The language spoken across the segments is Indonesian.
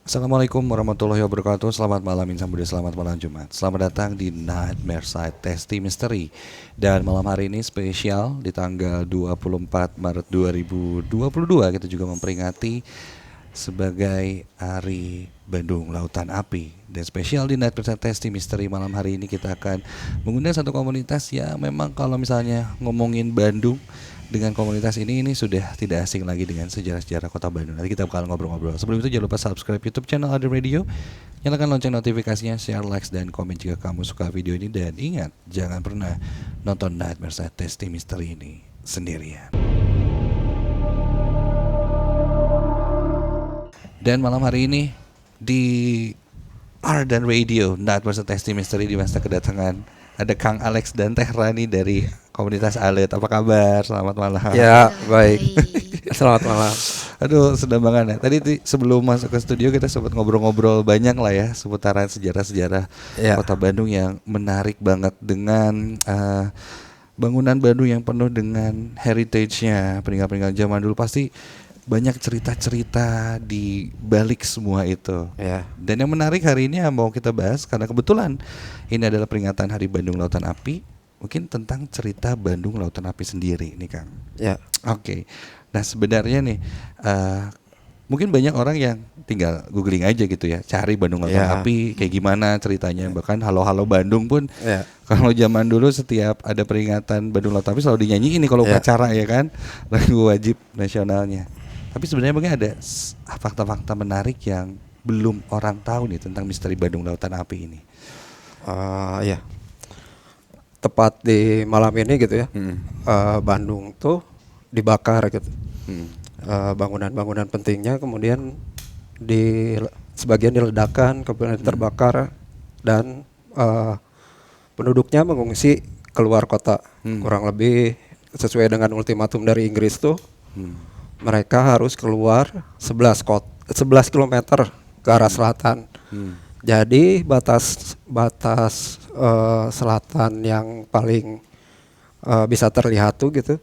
Assalamualaikum warahmatullahi wabarakatuh. Selamat malam Insan Budi, selamat malam Jumat. Selamat datang di Nightmare Side Testy Mystery. Dan malam hari ini spesial di tanggal 24 Maret 2022 kita juga memperingati sebagai Hari Bandung Lautan Api. Dan spesial di Nightmare Side Testy Mystery malam hari ini kita akan mengundang satu komunitas yang memang kalau misalnya ngomongin Bandung, dengan komunitas ini sudah tidak asing lagi dengan sejarah-sejarah kota Bandung. Nanti kita bakal ngobrol-ngobrol. Sebelum itu jangan lupa subscribe YouTube channel Adi Radio, nyalakan lonceng notifikasinya, share, like, dan komen jika kamu suka video ini. Dan ingat, jangan pernah nonton Nightmare Side Testy Mystery ini sendirian. Dan malam hari ini di Ardan Radio Nightmare Side Testy Mystery di masa kedatangan ada Kang Alex dan Teh Rani dari komunitas Alit. Apa kabar? Selamat malam. Ya, baik. Selamat malam. Aduh, sedang banget ya. Tadi sebelum masuk ke studio kita sempat ngobrol-ngobrol banyak lah ya seputaran sejarah-sejarah kota Bandung yang menarik banget dengan bangunan Bandung yang penuh dengan heritage-nya, peninggalan-peninggalan zaman dulu. Pasti banyak cerita-cerita di balik semua itu. Ya. Dan yang menarik hari ini yang mau kita bahas, karena kebetulan ini adalah peringatan Hari Bandung Lautan Api, mungkin tentang cerita Bandung Lautan Api sendiri nih Kang. Ya. Oke. Nah sebenarnya nih mungkin banyak orang yang tinggal googling aja gitu ya, cari Bandung Lautan Api kayak gimana ceritanya. Bahkan Halo Bandung pun kalau zaman dulu setiap ada peringatan Bandung Lautan Api selalu dinyanyiin nih kalau upacara ya kan, lagu wajib nasionalnya. Tapi sebenarnya mungkin ada fakta-fakta menarik yang belum orang tahu nih tentang misteri Bandung Lautan Api ini. Ya. Tepat di malam ini gitu ya. Bandung tuh dibakar gitu. Bangunan-bangunan pentingnya kemudian sebagian diledakkan, kemudian terbakar dan penduduknya mengungsi keluar kota. Kurang lebih sesuai dengan ultimatum dari Inggris tuh. Mereka harus keluar 11 kilometer ke arah selatan. Jadi batas selatan yang paling bisa terlihat tuh gitu.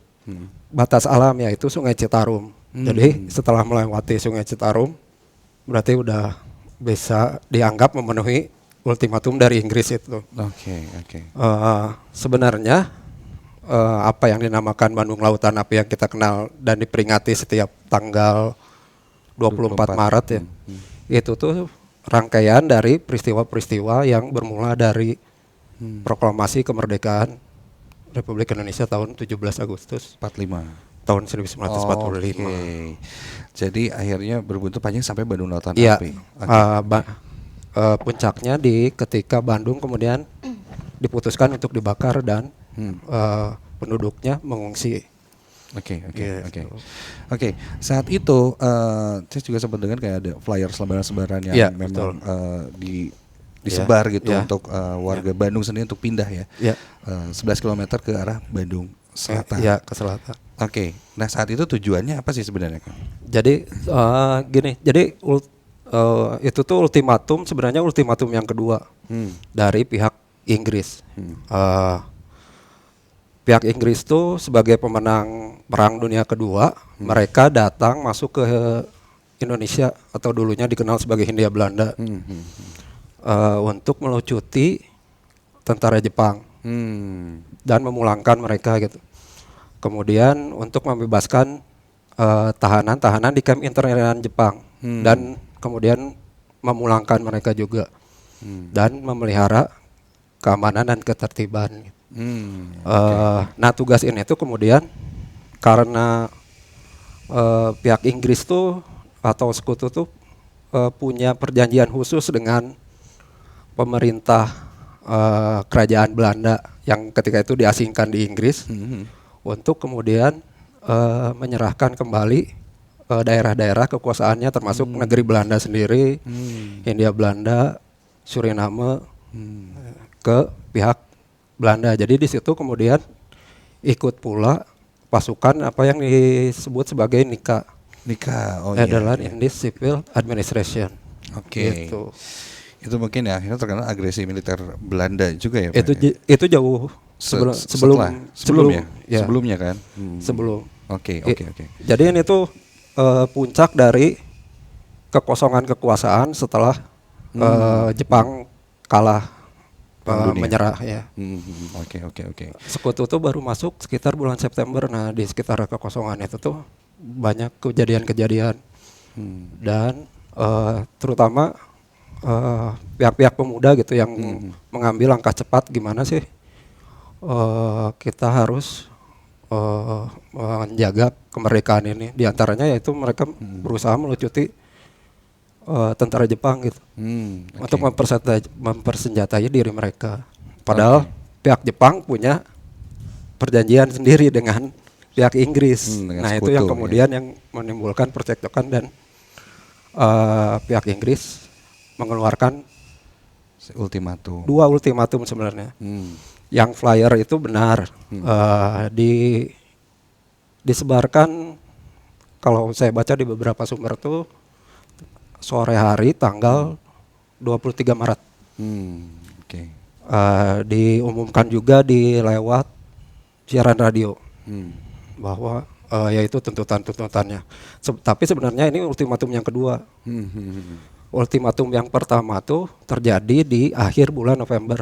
Batas alam yaitu Sungai Citarum. Jadi setelah melewati Sungai Citarum berarti udah bisa dianggap memenuhi ultimatum dari Inggris itu. Oke. Sebenarnya apa yang dinamakan Bandung Lautan Api yang kita kenal dan diperingati setiap tanggal 24 Maret ya. Itu tuh rangkaian dari peristiwa-peristiwa yang bermula dari proklamasi kemerdekaan Republik Indonesia tahun 17 Agustus 45 tahun 1945. Jadi akhirnya berbuntut panjang sampai Bandung Lautan Api. Puncaknya ketika Bandung kemudian diputuskan untuk dibakar dan penduduknya mengungsi. Oke. Saat itu saya juga sempat dengar kayak ada flyer selebaran yang memang disebar gitu untuk warga Bandung sendiri untuk pindah ya. 11 km ke arah Bandung Selatan. Ke selatan. Oke. Nah saat itu tujuannya apa sih sebenarnya Kang? Jadi gini. Jadi itu tuh sebenarnya ultimatum yang kedua dari pihak Inggris. Pihak Inggris tuh sebagai pemenang Perang Dunia Kedua, mereka datang masuk ke Indonesia atau dulunya dikenal sebagai Hindia Belanda untuk melucuti tentara Jepang dan memulangkan mereka gitu. Kemudian untuk membebaskan tahanan-tahanan di kamp internan Jepang dan kemudian memulangkan mereka juga dan memelihara keamanan dan ketertiban. Nah tugas ini tuh kemudian karena pihak Inggris tuh atau sekutu tuh punya perjanjian khusus dengan pemerintah kerajaan Belanda yang ketika itu diasingkan di Inggris untuk kemudian menyerahkan kembali daerah-daerah kekuasaannya termasuk negeri Belanda sendiri, Hindia Belanda, Suriname ke pihak Belanda. Jadi di situ kemudian ikut pula pasukan apa yang disebut sebagai NICA. Netherlands Indies Civil Administration. Gitu. Itu mungkin ya akhirnya terkenal agresi militer Belanda juga ya. Itu jauh sebelumnya kan. Sebelum. Oke. Jadi ini tuh puncak dari kekosongan kekuasaan setelah Jepang kalah Perang dunia. menyerah ya. Oke. Sekutu tuh baru masuk sekitar bulan September. Nah, di sekitar kekosongan itu tuh banyak kejadian-kejadian dan terutama pihak-pihak pemuda gitu yang mengambil langkah cepat gimana sih kita harus menjaga kemerdekaan ini. Di antaranya yaitu mereka berusaha melucuti tentara Jepang gitu untuk mempersenjatai diri mereka. Padahal pihak Jepang punya perjanjian sendiri dengan pihak Inggris. Dengan Nah sekutu, itu yang kemudian yang menimbulkan percekcokan dan pihak Inggris mengeluarkan Ultimatum. 2 ultimatum sebenarnya. Yang flyer itu benar disebarkan, kalau saya baca di beberapa sumber tuh sore hari tanggal 23 Maret. Oke. Diumumkan juga di lewat siaran radio bahwa yaitu tuntutannya. Tapi sebenarnya ini ultimatum yang kedua. Ultimatum yang pertama tuh terjadi di akhir bulan November.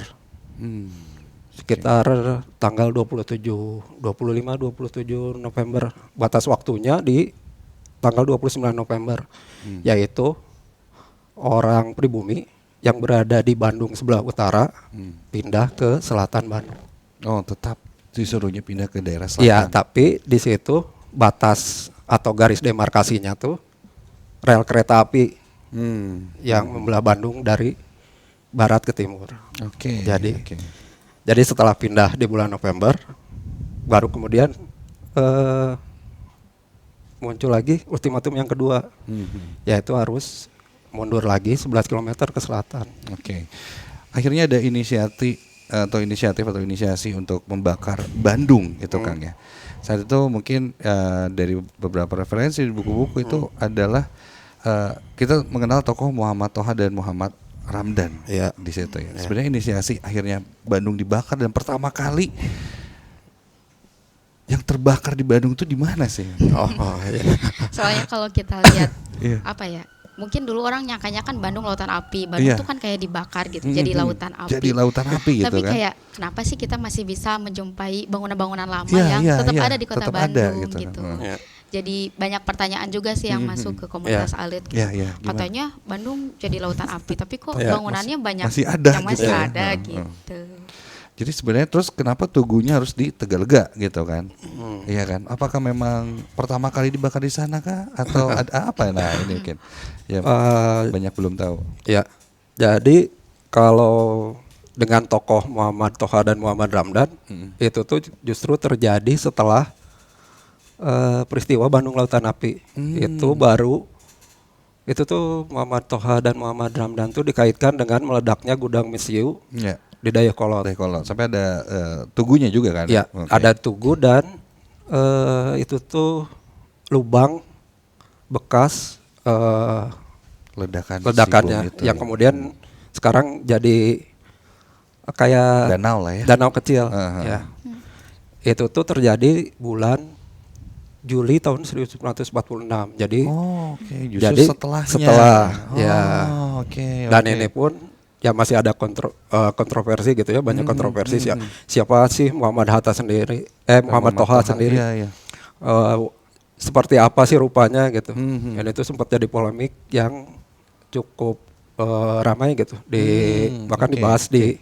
Sekitar tanggal 25-27 November. Batas waktunya di tanggal 29 November. Yaitu orang pribumi yang berada di Bandung sebelah utara pindah ke selatan Bandung. Oh, tetap disuruhnya pindah ke daerah selatan. Iya, tapi di situ batas atau garis demarkasinya tuh rel kereta api yang membelah Bandung dari barat ke timur. Oke. Jadi setelah pindah di bulan November, baru kemudian muncul lagi ultimatum yang kedua, yaitu harus mundur lagi 11 km ke selatan. Oke. Akhirnya ada inisiasi atau inisiasi untuk membakar Bandung itu Kang ya. Saat itu mungkin dari beberapa referensi di buku-buku itu adalah kita mengenal tokoh Muhammad Toha dan Muhammad Ramdan di situ ya. Sebenarnya inisiasi akhirnya Bandung dibakar, dan pertama kali yang terbakar di Bandung itu di mana sih? Soalnya kalau kita lihat apa ya? Mungkin dulu orang nyangkanya kan Bandung lautan api. Bandung tuh kan kayak dibakar gitu, jadi lautan api. Jadi lautan api gitu tapi kan. Tapi kayak kenapa sih kita masih bisa menjumpai bangunan-bangunan lama yang tetap ada di kota Bandung gitu. Jadi banyak pertanyaan juga sih yang masuk ke komunitas alit gitu. Katanya Bandung jadi lautan api, tapi kok bangunannya banyak masih ada yang masih ada gitu. Jadi sebenarnya terus kenapa Tugunya harus di Tegalega gitu kan? Iya kan? Apakah memang pertama kali dibakar di sana kah? Atau ada apa? Nah ini mungkin ya banyak belum tahu. Ya, jadi kalau dengan tokoh Muhammad Toha dan Muhammad Ramdan itu tuh justru terjadi setelah peristiwa Bandung Lautan Api. Itu tuh Muhammad Toha dan Muhammad Ramdan tuh dikaitkan dengan meledaknya gudang misiu di Dayakolot. Sampai ada tugunya juga kan? Ya, ada tugu dan itu tuh lubang bekas ledakannya itu, yang kemudian sekarang jadi kayak danau lah ya. Danau kecil. Ya. Itu tuh terjadi bulan Juli tahun 1946. Jadi Justru setelahnya. Dan ini pun ya masih ada kontroversi gitu ya, banyak kontroversi siapa sih Muhammad Hatta sendiri, Muhammad Toha sendiri, seperti apa sih rupanya gitu. Dan itu sempat jadi polemik yang cukup ramai gitu, bahkan dibahas di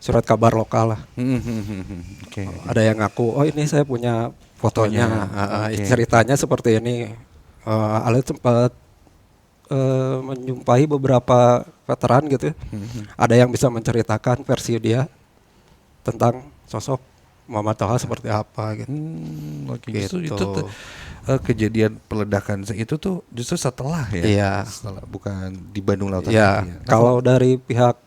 surat kabar lokal lah. Ada yang ngaku, oh ini saya punya fotonya, ceritanya seperti ini. Alit sempat menjumpai beberapa veteran gitu, ada yang bisa menceritakan versi dia tentang sosok Muhammad Toha seperti apa gitu. Justru itu kejadian peledakan itu tuh justru setelah setelah, bukan di Bandung Lautan Api. Kalau dari pihak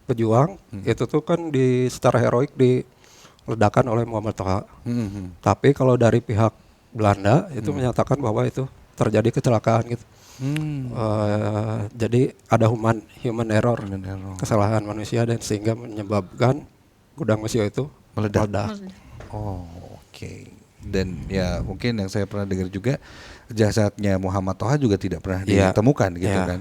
pejuang itu tuh kan secara heroik diledakan oleh Muhammad Toha. Tapi kalau dari pihak Belanda itu menyatakan bahwa itu terjadi kecelakaan gitu. Jadi ada human error, kesalahan manusia, dan sehingga menyebabkan gudang misiu itu meledak. Dan ya mungkin yang saya pernah dengar juga jasadnya Muhammad Toha juga tidak pernah ditemukan gitu kan.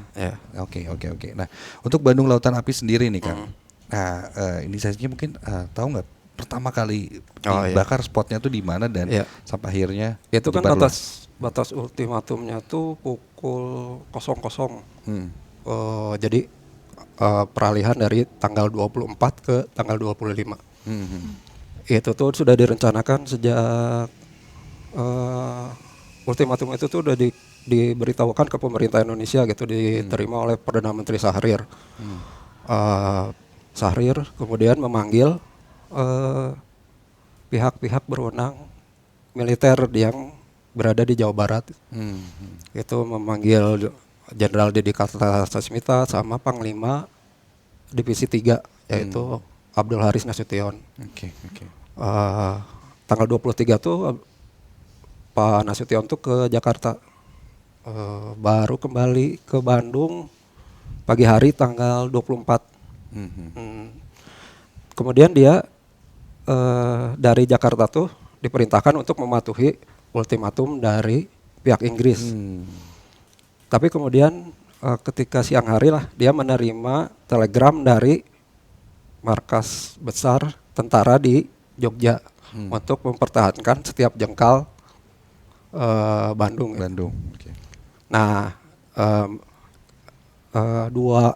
Oke. Nah, untuk Bandung Lautan Api sendiri nih Kang. Nah, inisiasinya mungkin tahu nggak pertama kali dibakar spotnya tuh di mana dan sampai akhirnya itu kan batas ultimatumnya tuh pukul 00. Jadi peralihan dari tanggal 24 ke tanggal 25. Itu tuh sudah direncanakan sejak ultimatum itu tuh udah diberitahukan ke pemerintah Indonesia gitu, diterima oleh Perdana Menteri Syahrir. Syahrir kemudian memanggil pihak-pihak berwenang militer yang berada di Jawa Barat. Itu memanggil Jenderal Didi Kartasasmita sama Panglima Divisi 3 yaitu Abdul Haris Nasution. Tanggal 23 tuh Pak Nasution tuh ke Jakarta. Baru kembali ke Bandung pagi hari tanggal 24. Kemudian dia dari Jakarta tuh diperintahkan untuk mematuhi ultimatum dari pihak Inggris. Tapi kemudian ketika siang hari lah dia menerima telegram dari markas besar tentara di Jogja untuk mempertahankan setiap jengkal Bandung. Nah, dua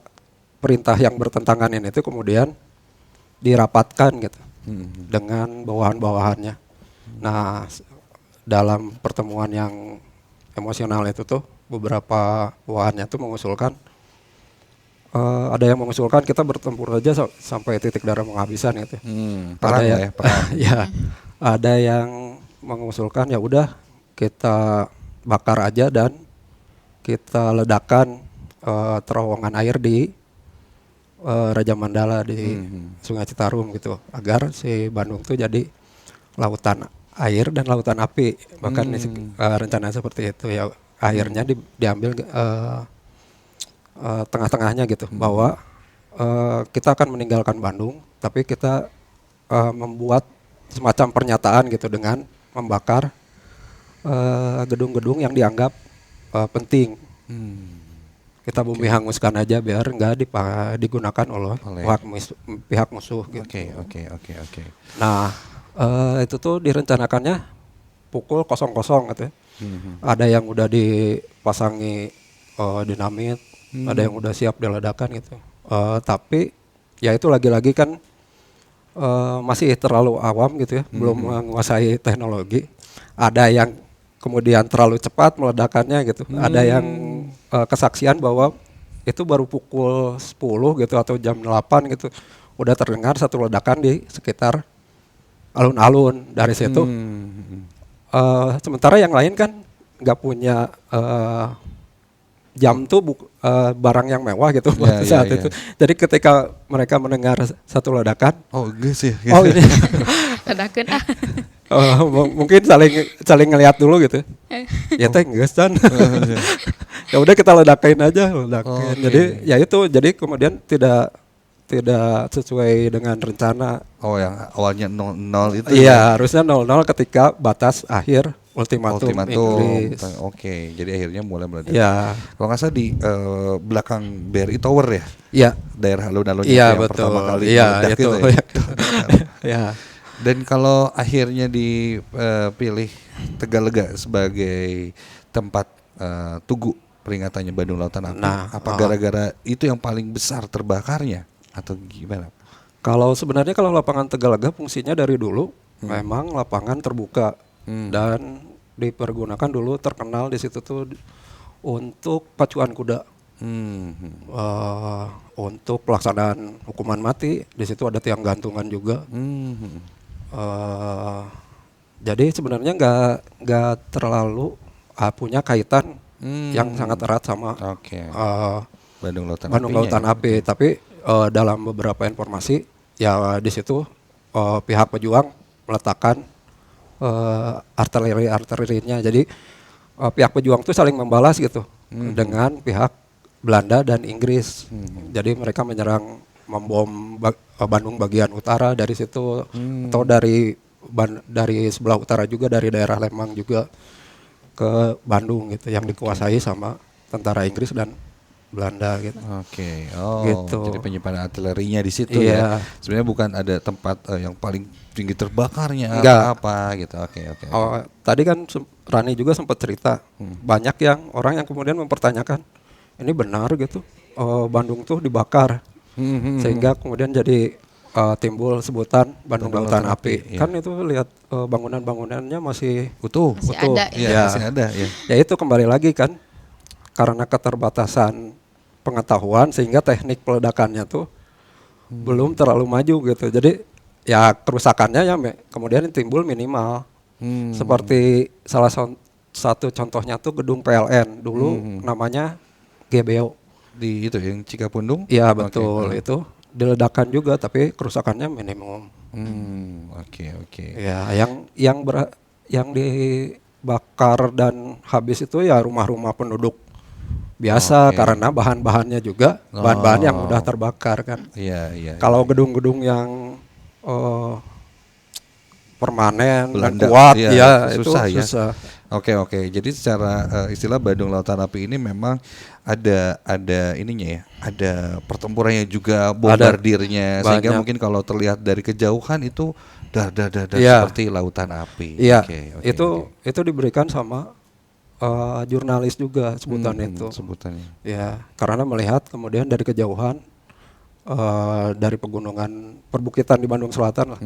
perintah yang bertentangan ini itu kemudian dirapatkan gitu dengan bawahan-bawahannya. Nah, dalam pertemuan yang emosional itu tuh beberapa bawahannya tuh mengusulkan ada yang mengusulkan kita bertempur aja sampai titik darah penghabisan gitu. Perang Ada yang mengusulkan ya udah kita bakar aja dan kita ledakan terowongan air di Raja Mandala di Sungai Citarum gitu agar si Bandung tuh jadi lautan air dan lautan api. Bahkan rencana seperti itu ya akhirnya diambil tengah-tengahnya gitu bahwa kita akan meninggalkan Bandung tapi kita membuat semacam pernyataan gitu dengan membakar gedung-gedung yang dianggap penting. Kita bumi hanguskan aja biar nggak digunakan oleh pihak musuh gitu. Oke. Nah, itu tuh direncanakannya pukul 00 gitu ya. Ada yang udah dipasangi dinamit, ada yang udah siap diledakan gitu. Tapi ya itu lagi-lagi kan masih terlalu awam gitu ya, belum menguasai teknologi. Ada yang kemudian terlalu cepat meledakannya gitu. Ada yang kesaksian bahwa itu baru pukul 10 gitu atau jam 8 gitu udah terdengar satu ledakan di sekitar alun-alun dari situ. Sementara yang lain kan nggak punya jam tuh barang yang mewah gitu saat itu. Jadi ketika mereka mendengar satu ledakan, ini ledakan mungkin saling ngelihat dulu gitu. Ya teh geus dan. Ya udah kita ledakin aja. Jadi ya itu jadi kemudian tidak sesuai dengan rencana. Yang awalnya 00 itu. Iya, harusnya 00 ketika batas akhir ultimatum Inggris. Jadi akhirnya mulai meledak. Ya. Kalau nggak salah di belakang BRI Tower ya. Iya. Daerah alun-alunnya yang pertama kali meledak gitu ya. Dan kalau akhirnya dipilih Tegalega sebagai tempat tugu peringatannya Bandung Lautan Api, apa gara-gara itu yang paling besar terbakarnya atau gimana? Kalau sebenarnya kalau lapangan Tegalega fungsinya dari dulu memang lapangan terbuka dan dipergunakan dulu, terkenal di situ tuh untuk pacuan kuda. Untuk pelaksanaan hukuman mati di situ ada tiang gantungan juga. Jadi sebenarnya nggak terlalu punya kaitan yang sangat erat sama Bandung Lautan Api. Tapi dalam beberapa informasi ya di situ pihak pejuang meletakkan artilerinya. Jadi pihak pejuang tuh saling membalas gitu dengan pihak Belanda dan Inggris. Jadi mereka menyerang, membom Bandung bagian utara dari situ, atau dari sebelah utara juga, dari daerah Lembang juga. ke Bandung gitu yang dikuasai sama tentara Inggris dan Belanda gitu. Oke. Oh, gitu. jadi penyimpanan artilerinya di situ ya. Sebenarnya bukan ada tempat yang paling tinggi terbakarnya atau apa gitu. Oke. Oh, tadi kan Rani juga sempat cerita banyak yang orang yang kemudian mempertanyakan ini benar gitu. Bandung tuh dibakar. Sehingga kemudian jadi timbul sebutan Bandung Lautan Api. Kan itu lihat bangunan-bangunannya masih utuh. Ada, ya. Masih ada ya. Ya itu kembali lagi kan karena keterbatasan pengetahuan sehingga teknik peledakannya tuh belum terlalu maju gitu. Jadi ya kerusakannya ya kemudian timbul minimal. Seperti salah satu contohnya tuh gedung PLN dulu namanya GBO di itu yang Cikapundung. Iya betul itu diledakan juga tapi kerusakannya minimum. Oke. Ya yang dibakar dan habis itu ya rumah-rumah penduduk biasa karena bahan-bahannya juga bahan-bahan yang mudah terbakar kan. Iya. Kalau gedung-gedung yang permanen Belanda, dan kuat susah itu ya. Susah. Oke. Jadi secara istilah Bandung Lautan Api ini memang ada ininya ya, ada pertempurannya juga, bombardirnya, sehingga mungkin kalau terlihat dari kejauhan itu dar seperti lautan api. Iya. Itu diberikan sama jurnalis juga sebutannya. Ya, karena melihat kemudian dari kejauhan dari pegunungan perbukitan di Bandung Selatan lah.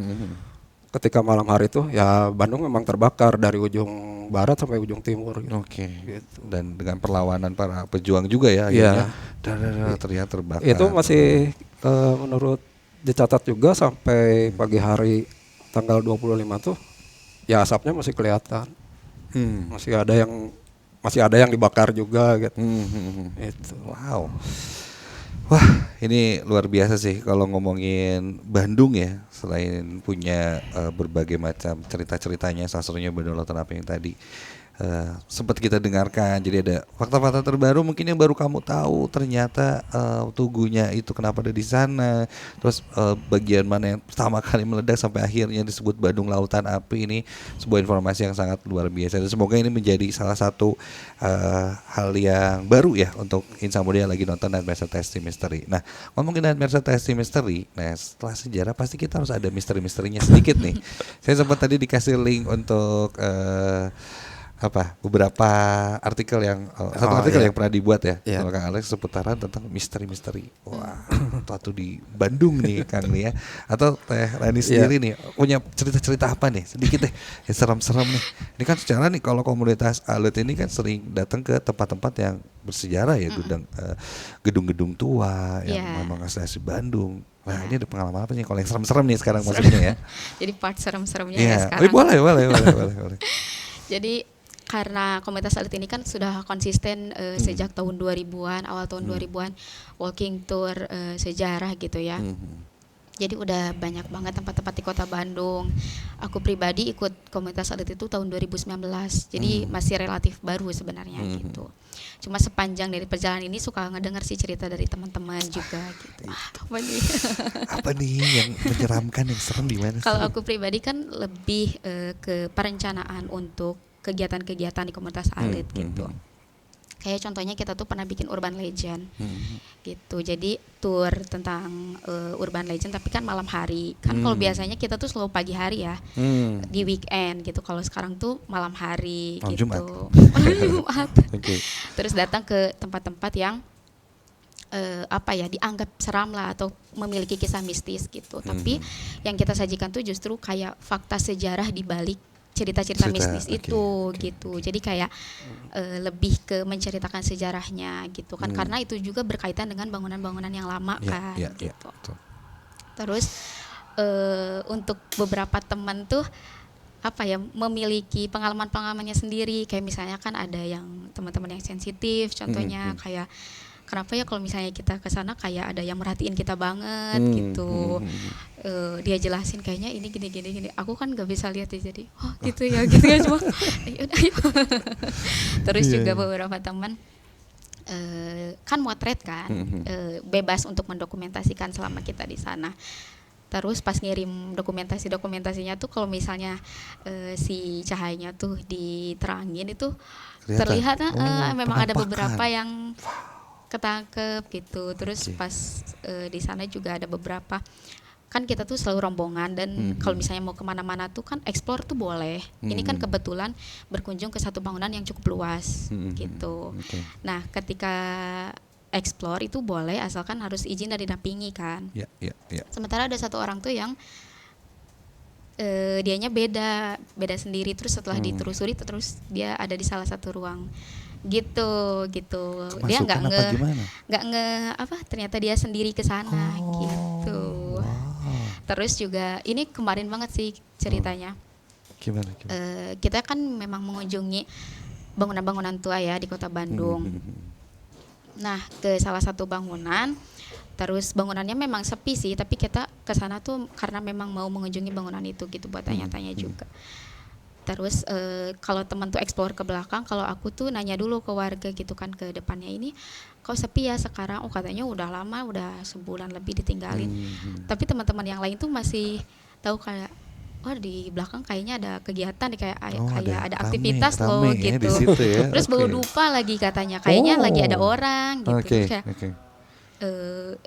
Ketika malam hari itu ya Bandung memang terbakar dari ujung barat sampai ujung timur gitu. Gitu. Dan dengan perlawanan para pejuang juga ya akhirnya terlihat terbakar. Itu masih menurut dicatat juga sampai pagi hari tanggal 25 tuh ya asapnya masih kelihatan. Masih ada yang dibakar juga gitu. Itu. Wow. Wah, ini luar biasa sih kalau ngomongin Bandung ya. Selain punya berbagai macam cerita-ceritanya, salah satunya Bandung Lautan Api yang tadi sempat kita dengarkan. Jadi ada fakta-fakta terbaru mungkin yang baru kamu tahu, ternyata tugunya itu kenapa ada di sana. Terus bagian mana yang pertama kali meledak sampai akhirnya disebut Bandung Lautan Api, ini sebuah informasi yang sangat luar biasa. Dan semoga ini menjadi salah satu hal yang baru ya untuk insan muda yang lagi nonton Nightmare Testing Mystery. Nah, ngomongin Nightmare Testing Mystery, nah setelah sejarah pasti kita harus ada misteri-misterinya sedikit nih. Saya sempat tadi dikasih link untuk beberapa artikel yang satu artikel yang pernah dibuat ya sama Kang Alex seputaran tentang misteri-misteri. Wah, satu di Bandung nih Kang nih ya. Atau Teh Rani sendiri nih punya cerita-cerita apa nih? Sedikit deh yang serem-serem nih. Ini kan secara nih kalau komunitas alit ini kan sering datang ke tempat-tempat yang bersejarah ya, gedung-gedung tua yang memang asli Bandung. Nah, ini ada pengalaman apa nih kalau yang serem-serem nih sekarang maksudnya ya? Jadi part serem-seremnya ya sekarang. Boleh. Jadi karena komunitas alit ini kan sudah konsisten sejak tahun 2000-an, awal tahun 2000-an walking tour sejarah gitu ya. Jadi udah banyak banget tempat-tempat di Kota Bandung. Aku pribadi ikut komunitas alit itu tahun 2019. Jadi masih relatif baru sebenarnya gitu. Cuma sepanjang dari perjalanan ini suka ngedengar sih cerita dari teman-teman juga gitu. Apa nih yang menyeramkan, yang serem di mana? Kalau aku pribadi kan lebih ke perencanaan untuk kegiatan-kegiatan di komunitas alit gitu. Kayak contohnya kita tuh pernah bikin urban legend gitu. Jadi tour tentang urban legend tapi kan malam hari. Kan kalau biasanya kita tuh selalu pagi hari ya. Di weekend gitu. Kalau sekarang tuh malam hari gitu. Jumat. Terus datang ke tempat-tempat yang dianggap seram lah atau memiliki kisah mistis gitu. Tapi yang kita sajikan tuh justru kayak fakta sejarah di balik cerita-cerita mistis itu gitu. Jadi kayak lebih ke menceritakan sejarahnya gitu kan, karena itu juga berkaitan dengan bangunan-bangunan yang lama kan gitu. Terus untuk beberapa teman tuh memiliki pengalaman-pengalamannya sendiri, kayak misalnya kan ada yang teman-teman yang sensitif, contohnya kayak kenapa ya kalau misalnya kita ke sana kayak ada yang merhatiin kita banget gitu. Dia jelasin kayaknya ini gini. Aku kan nggak bisa lihat ya, jadi gitu ya cuma ayo. Terus juga beberapa teman kan motret kan, bebas untuk mendokumentasikan selama kita di sana. Terus pas ngirim dokumentasinya tuh kalau misalnya si cahayanya tuh diterangin itu terlihat memang ada beberapa yang ketangkep gitu. Terus pas di sana juga ada beberapa, kan kita tuh selalu rombongan dan kalau misalnya mau kemana-mana tuh kan explore tuh boleh. Ini kan kebetulan berkunjung ke satu bangunan yang cukup luas gitu. Nah ketika explore itu boleh asalkan harus izin dari didampingi kan. Sementara ada satu orang tuh yang dianya beda sendiri, terus setelah ditelusuri terus dia ada di salah satu ruang gitu. Kemasukan dia nggak ternyata dia sendiri ke sana gitu. Terus juga ini kemarin banget sih ceritanya. Gimana? Kita kan memang mengunjungi bangunan-bangunan tua ya di Kota Bandung. Nah ke salah satu bangunan, terus bangunannya memang sepi sih, tapi kita ke sana tuh karena memang mau mengunjungi bangunan itu gitu buat tanya-tanya juga. Terus kalau teman tuh explore ke belakang, kalau aku tuh nanya dulu ke warga gitu kan, ke depannya ini kok sepi ya sekarang. Katanya udah lama, udah sebulan lebih ditinggalin. Tapi teman-teman yang lain tuh masih tahu kayak di belakang kayaknya ada kegiatan kayak ada aktivitas loh gitu. Ya, terus bawa dupa lagi katanya, kayaknya lagi ada orang gitu. Terus kayak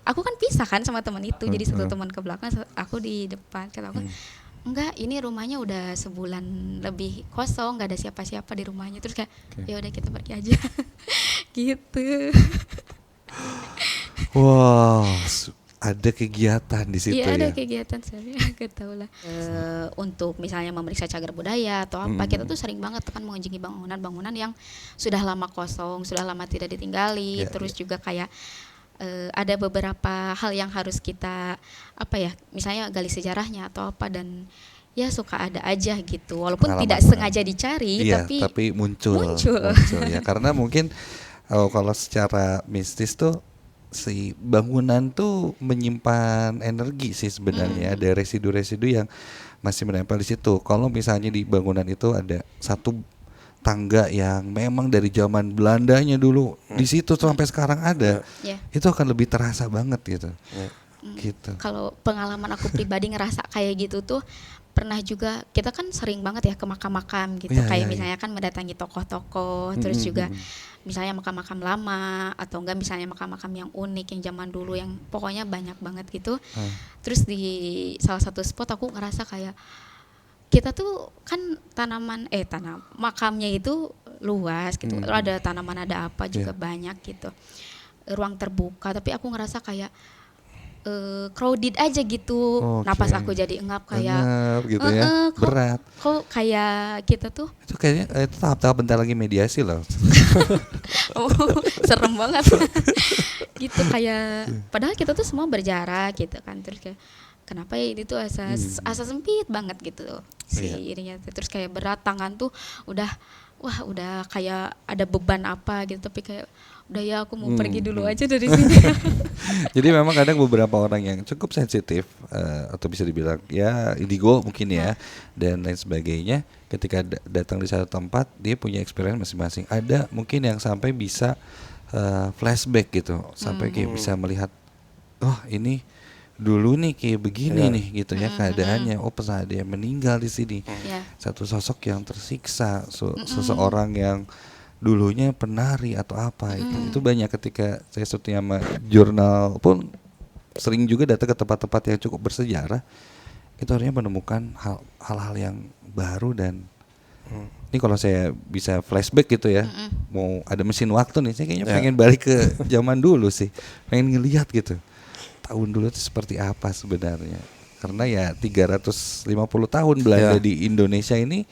aku kan pisah kan sama teman itu, jadi satu teman ke belakang, aku di depan. Kata aku enggak, ini rumahnya udah sebulan lebih kosong, nggak ada siapa-siapa di rumahnya. Terus kayak ya udah kita pergi aja gitu. Wow, ada kegiatan di situ ya? Iya ada kegiatan, saya nggak tahu lah. Untuk misalnya memeriksa cagar budaya atau apa, kita tuh sering banget kan mengunjungi bangunan-bangunan yang sudah lama kosong, sudah lama tidak ditinggali. Terus juga kayak ada beberapa hal yang harus kita misalnya gali sejarahnya atau apa, dan ya suka ada aja gitu, walaupun tidak sengaja dicari, tapi muncul ya, karena mungkin kalau secara mistis tuh si bangunan tuh menyimpan energi sih sebenarnya, ada residu-residu yang masih menempel di situ. Kalau misalnya di bangunan itu ada satu tangga yang memang dari zaman Belandanya dulu di situ sampai sekarang ada, itu akan lebih terasa banget gitu. Gitu. Kalau pengalaman aku pribadi ngerasa kayak gitu tuh pernah juga, kita kan sering banget ya ke makam-makam gitu, misalnya kan mendatangi tokoh-tokoh, terus juga misalnya makam-makam lama atau enggak misalnya makam-makam yang unik yang zaman dulu yang pokoknya banyak banget gitu. Terus di salah satu spot aku ngerasa kayak kita tuh kan makamnya itu luas gitu, ada tanaman, ada apa juga banyak gitu, ruang terbuka, tapi aku ngerasa kayak crowded aja gitu. Napas aku jadi engap kayak gitu ya, berat. Kok kayak kita tuh itu kayaknya itu tahap-tahap bentar lagi mediasi loh. Serem banget gitu, kayak padahal kita tuh semua berjarak gitu kan. Terus kayak kenapa ya ini tuh asa sempit banget gitu ininya. Terus kayak berat, tangan tuh udah kayak ada beban apa gitu, tapi kayak udah ya aku mau pergi dulu aja dari sini. Jadi memang kadang beberapa orang yang cukup sensitif atau bisa dibilang ya indigo mungkin ya dan lain sebagainya, ketika datang di satu tempat dia punya experience masing-masing. Ada mungkin yang sampai bisa flashback gitu, sampai kayak bisa melihat ini dulu nih kayak begini nih gitu ya keadaannya. Pernah ada yang meninggal di sini. Satu sosok yang tersiksa, seseorang yang dulunya penari atau apa itu banyak. Ketika saya syuting sama jurnal pun sering juga datang ke tempat-tempat yang cukup bersejarah, itu akhirnya menemukan hal-hal yang baru. Dan ini kalau saya bisa flashback gitu ya, mau ada mesin waktu nih, saya kayaknya pengen balik ke zaman dulu sih, pengen ngelihat gitu tahun dulu itu seperti apa sebenarnya. Karena ya 350 tahun Belanda di Indonesia ini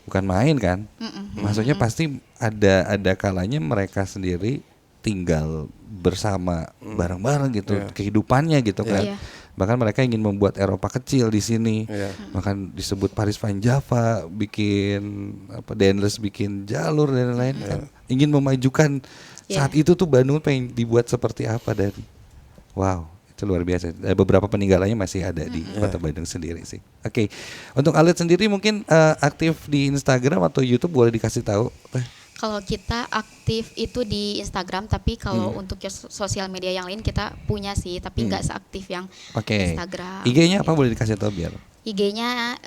bukan main kan. Maksudnya pasti ada kalanya mereka sendiri tinggal bersama bareng-bareng gitu, kehidupannya gitu kan. Bahkan mereka ingin membuat Eropa kecil di sini. Bahkan disebut Paris Van Java, bikin Daendels bikin jalur dan lain-lain kan. Ingin memajukan saat itu tuh Bandung pengen dibuat seperti apa, dan wow, itu luar biasa. Beberapa peninggalannya masih ada di Kota Bandung sendiri sih. Oke. Untuk Alit sendiri mungkin aktif di Instagram atau YouTube, boleh dikasih tahu? Kalau kita aktif itu di Instagram, tapi kalau untuk sosial media yang lain kita punya sih, tapi nggak seaktif yang Instagram. IG-nya apa gitu. boleh dikasih tahu biar? IG-nya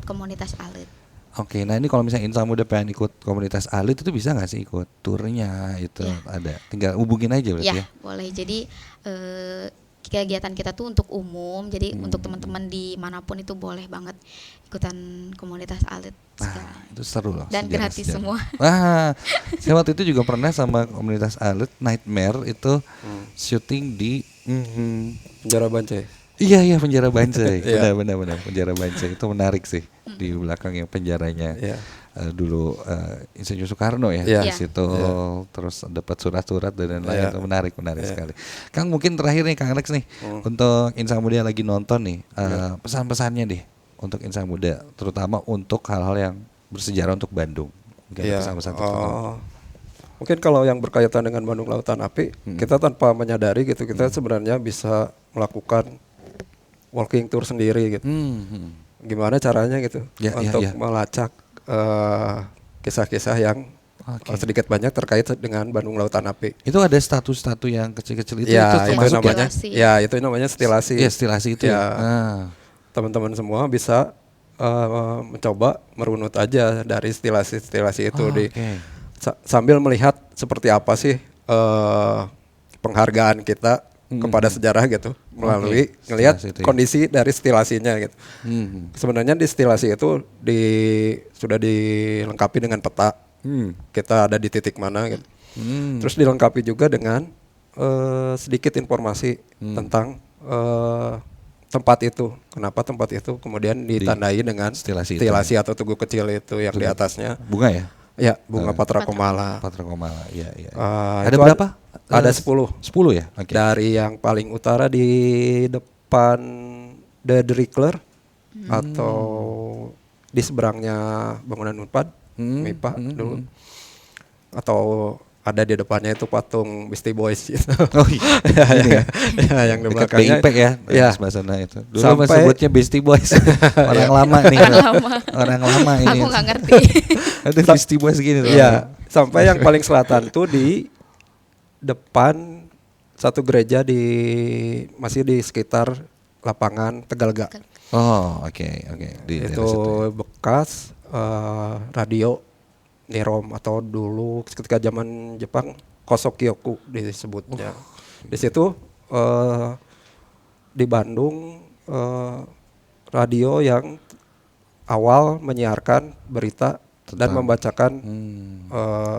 @komunitas_alit. Oke, nah ini kalau misalnya Insan Muda pengen ikut komunitas alit itu bisa nggak sih ikut turnya itu ada, tinggal hubungin aja berarti ya? Boleh. Jadi kegiatan kita tuh untuk umum, jadi untuk teman-teman dimanapun itu boleh banget ikutan komunitas alit. Itu seru loh. Dan gratis semua. Wah, saya waktu itu juga pernah sama komunitas alit Nightmare itu syuting di Penjara Bancai. Iya penjara Bancai. Benar penjara Bancai itu menarik sih di belakang yang penjaranya. Dulu Insinyur Soekarno ya di situ terus dapat surat-surat dan lain-lain itu menarik sekali. Kang mungkin terakhir nih Kang Alex nih untuk Insan Muda yang lagi nonton nih pesan-pesannya deh untuk Insan Muda terutama untuk hal-hal yang bersejarah untuk Bandung. Pesan-pesan tertentu. Mungkin kalau yang berkaitan dengan Bandung Lautan Api kita tanpa menyadari gitu kita sebenarnya bisa melakukan walking tour sendiri gitu. Gimana caranya gitu untuk melacak kisah-kisah yang sedikit banyak terkait dengan Bandung Lautan Api. Itu ada statu-statu yang kecil-kecil itu itu namanya itu namanya stilasi. Iya, stilasi itu. Teman-teman semua bisa mencoba merunut aja dari stilasi itu sambil melihat seperti apa sih penghargaan kita kepada sejarah gitu melalui ngelihat kondisi dari stilasinya gitu. Sebenarnya di stilasi itu sudah dilengkapi dengan peta. Kita ada di titik mana gitu. Terus dilengkapi juga dengan sedikit informasi tentang tempat itu. Kenapa tempat itu kemudian ditandai dengan stilasi atau tugu kecil itu yang di atasnya. Bunga ya? Ya, bunga Patra Komala. Patra Komala, iya. Ada berapa? Ada 10. 10 ya? Okay. Dari yang paling utara di depan The Drickler atau di seberangnya bangunan Unpad, MIPA dulu. Atau ada di depannya itu patung Beastie Boys gitu. Oh iya. Yang di belakangnya BIP ya, sebelah sana itu. Dulu masih sebutnya Beastie Boys. Orang lama nih. Orang lama ini. Aku nggak ngerti. Ada Beastie Boys gini tuh. Iya, sampai yang paling selatan tuh di depan satu gereja masih di sekitar lapangan Tegalga. Oh, oke. Itu bekas radio Nirom atau dulu ketika zaman Jepang Kosokyoku disebutnya. Di situ di Bandung radio yang awal menyiarkan berita dan membacakan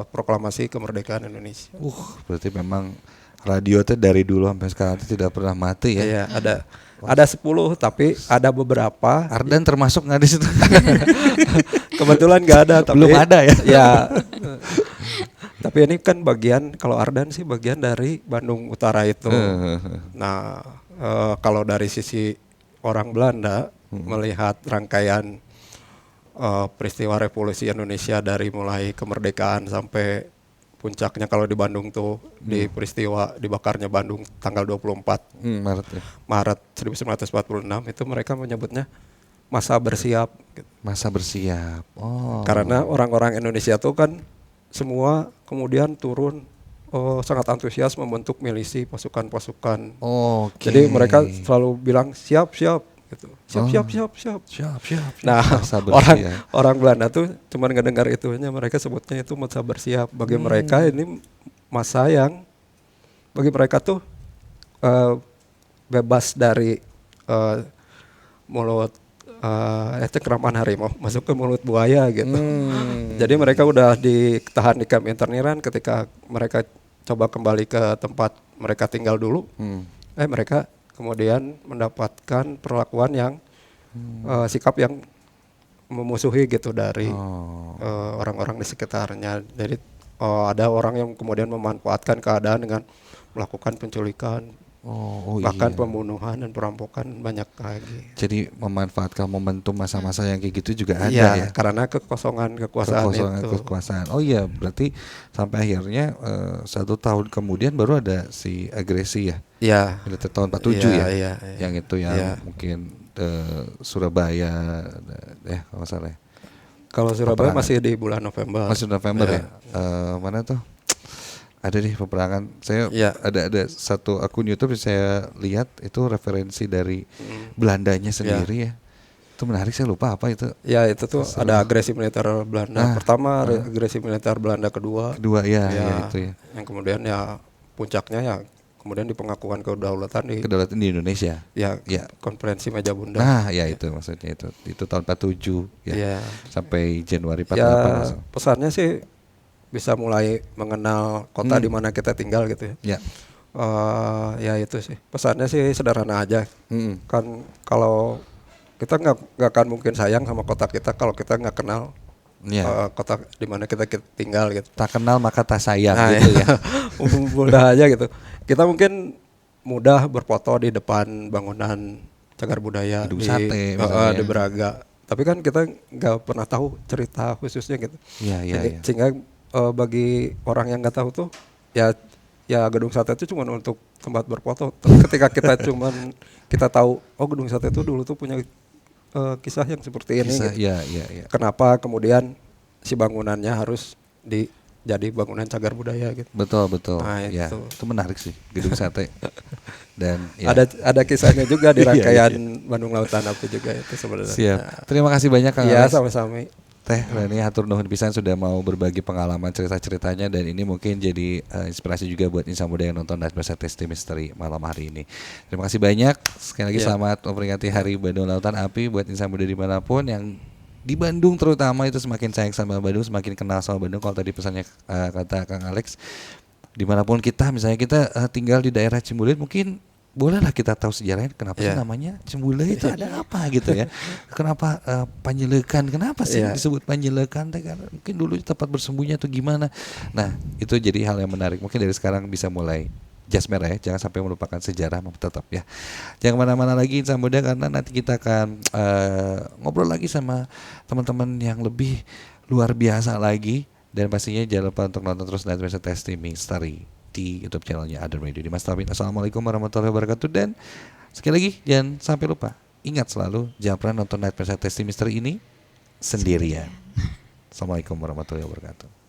proklamasi kemerdekaan Indonesia. Berarti memang radio itu dari dulu sampai sekarang itu tidak pernah mati ya? Iya, ada 10 tapi ada beberapa. Ardan termasuk nggak di situ? Kebetulan nggak ada. Tapi, belum ada ya? Ya. Tapi ini kan kalau Ardan sih bagian dari Bandung Utara itu. Nah, kalau dari sisi orang Belanda melihat rangkaian peristiwa revolusi Indonesia dari mulai kemerdekaan sampai puncaknya kalau di Bandung tuh di peristiwa dibakarnya Bandung tanggal 24 Maret 1946 itu mereka menyebutnya masa bersiap gitu. Masa bersiap. Karena orang-orang Indonesia tuh kan semua kemudian turun sangat antusias membentuk milisi pasukan-pasukan. Jadi mereka selalu bilang siap gitu. Siap. Nah, orang Belanda tuh cuma ngedengar itunya, mereka sebutnya itu masa bersiap. Bagi mereka ini masa yang bagi mereka tuh bebas dari mulut cengkraman harimau masuk ke mulut buaya gitu. Jadi mereka udah ditahan di kamp interniran. Ketika mereka coba kembali ke tempat mereka tinggal dulu, mereka kemudian mendapatkan perlakuan yang sikap yang memusuhi gitu dari orang-orang di sekitarnya. Jadi ada orang yang kemudian memanfaatkan keadaan dengan melakukan penculikan, bahkan pembunuhan dan perampokan banyak lagi. Jadi memanfaatkan momentum masa-masa yang kayak gitu juga ada ya? Karena kekosongan kekuasaan. Oh iya, berarti sampai akhirnya 1 tahun kemudian baru ada si agresi ya? Iya. Militer tahun 47 ya? Yang itu yang mungkin Surabaya ya kalau nggak salah ya. Kalau Surabaya masih di bulan November. Masih November ya. Mana tuh? Ada nih peperangan. Saya ada satu akun YouTube yang saya lihat itu referensi dari Belandanya sendiri ya. Itu menarik, saya lupa apa itu. Ya itu tuh ada agresi militer Belanda. Pertama agresi militer Belanda kedua itu ya. Yang kemudian ya puncaknya ya kemudian di pengakuan kedaulatan di Indonesia. Ya. Konferensi Meja Bunda. Nah, ya itu maksudnya itu tahun 47 ya. Sampai Januari 48. Ya, pesannya sih bisa mulai mengenal kota di mana kita tinggal gitu ya. Ya itu sih. Pesannya sih sederhana aja. Kan kalau kita nggak akan mungkin sayang sama kota kita kalau kita nggak kenal kota di mana kita tinggal gitu. Tak kenal maka tak sayang gitu ya. Mudah aja gitu. Kita mungkin mudah berfoto di depan bangunan cagar budaya Gedung Sate di Braga. Tapi kan kita nggak pernah tahu cerita khususnya gitu. Sehingga bagi orang yang nggak tahu tuh ya Gedung Sate itu cuma untuk tempat berfoto. Ketika kita kita tahu Gedung Sate itu dulu tuh punya kisah yang seperti ini. Gitu. Kenapa kemudian si bangunannya harus jadi bangunan cagar budaya gitu. Betul. Nah, itu menarik sih Gedung Sate. Dan ada kisahnya juga di rangkaian Bandung Lautan Api juga itu sebenarnya. Siap. Terima kasih banyak Kang Alex. Iya, sama-sama. Teh Reni hatur nuhun pisan sudah mau berbagi pengalaman cerita-ceritanya, dan ini mungkin jadi inspirasi juga buat insan muda yang nonton Nightmare Testing Mystery malam hari ini. Terima kasih banyak. Sekali lagi selamat memperingati Hari Bandung Lautan Api buat insan muda dimanapun yang di Bandung terutama itu semakin sayang sama Bandung, semakin kenal sama Bandung. Kalau tadi pesannya kata Kang Alex, dimanapun kita, misalnya kita tinggal di daerah Ciumbulit, mungkin bolehlah kita tahu sejarahnya kenapa sih namanya Ciumbulit itu ada apa gitu ya. Kenapa Panjelekan, kenapa sih disebut Panjelekan, karena mungkin dulu tempat bersembunyinya atau gimana. Nah, itu jadi hal yang menarik. Mungkin dari sekarang bisa mulai jas merah ya, jangan sampai melupakan sejarah, tetap ya. Jangan kemana-mana lagi insan muda, karena nanti kita akan ngobrol lagi sama teman-teman yang lebih luar biasa lagi. Dan pastinya jangan lupa untuk nonton terus Nightmare Testing Mystery di YouTube channelnya Adam Radio. Di Mas Tauhid. Assalamualaikum warahmatullahi wabarakatuh. Dan sekali lagi jangan sampai lupa, ingat selalu jangan pernah nonton Nightmare Testing Mystery ini sendirian. Assalamualaikum warahmatullahi wabarakatuh.